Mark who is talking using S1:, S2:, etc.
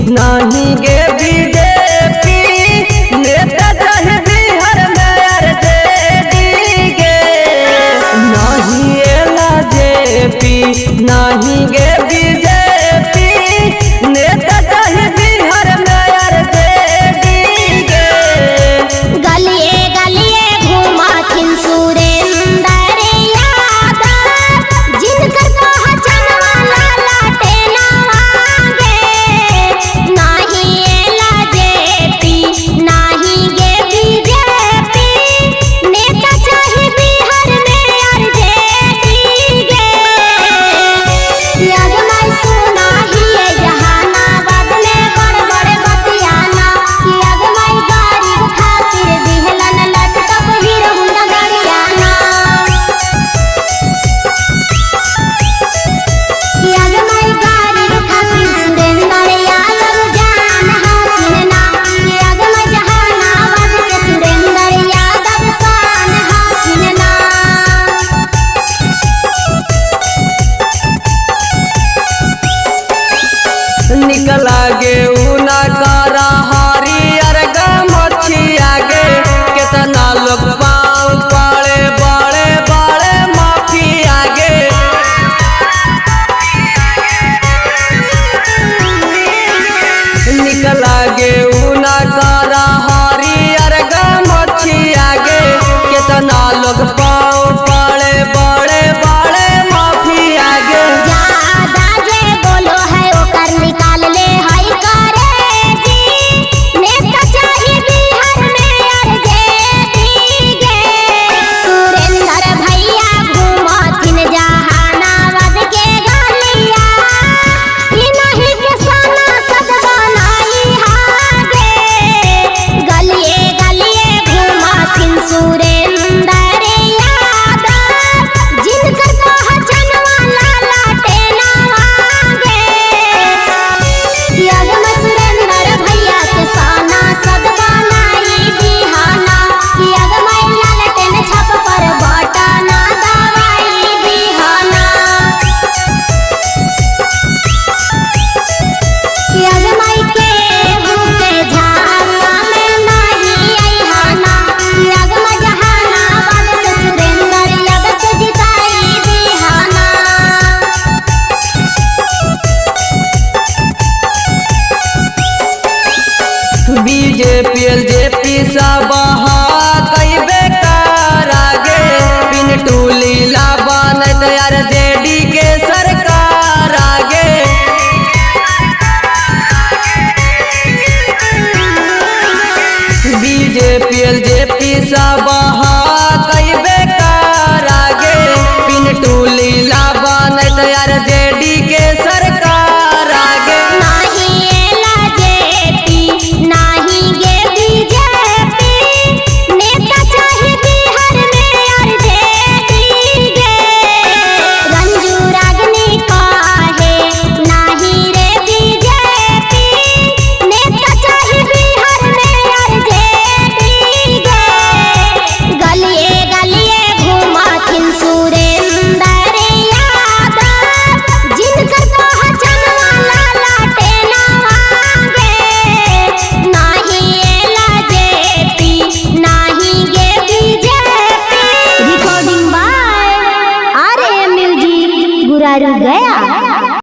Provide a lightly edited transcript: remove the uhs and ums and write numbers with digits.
S1: नहीं गे बीजेपी नेता चाहे बिहार में आरजेडी गे नहीं एला जेपी नहीं गे बीजेपी नेता चाहे बिहार में आरजेडी गे
S2: गलिए गलिए घूमाथिन सुरेंद्र यादव जिनकर पहचान वाला लाटेना वागे नहीं एला जेपी नहीं गे बीजेपी नेता चाहे बिहार में आरजेडी गे यगमाई सुना ही जहानाबाद में बड़ बड़ बतियाना यगमाई गरीब खातिर दिहलन लटकप हीरो हुंडा गाड़ियाना यगमाई गरीब खातिर सुरेंद्र यादव जान हाथिन ना यगमाई जहानाबाद के सुरेंद्र यादव शान हाथिन ना
S1: निकला गे उना करा हरियर मच्छी आगे कितना लोग पाँव पड़े बड़े बड़े माफी आगे निकला गे उना करा हरियर मच्छी आगे कितना लोग पाँव पड़े बड़े बड़े माफी आगे
S2: ज्यादा जे बोलो है ओकर निकाल ले हई करे जी नेता चाहे बिहार में आरजेडी गे सुरेंद्र भैया घूमथिन जहानाबाद के गलिया ई नहीं के साना सद बनाई हागे गलिए गलिए घूमथिन सुरेंद्र यादव जिनकर पहचान वाला लाटेना वागे यगमा सुरेंद्र भैया के साना सद बनाई बिहाना यगमा लालटेन छाप पर बटना दवाई बिहाना यगमाई के भूखे झांसा में नहीं अइहाना यगमा जहानाबाद से सुरेंद्र यादव के जिताई बिहाना
S1: बीजेपी एलजेपी सब कई बेकार आगे पिंटू लीला बनत आरजेडी के सरकार आगे बीजेपी एलजेपी सब कई बेकार आगे पिंटू लीला बनत आरजेडी के सरकार आगे
S2: नहीं एला जेपी नहीं गे बीजेपी नेता चाहे बिहार में आरजेडी गे रंजू रागनी काहे नहीं रे बीजेपी नेता चाहे बिहार में आरजेडी गे गलिए गलिए घूमाथिन सुरेंद्र यादव जिनकर पहचान वाला लाटेना वागे नहीं एला जेपी नहीं गे BJP recording by RM music Guraru Gaya.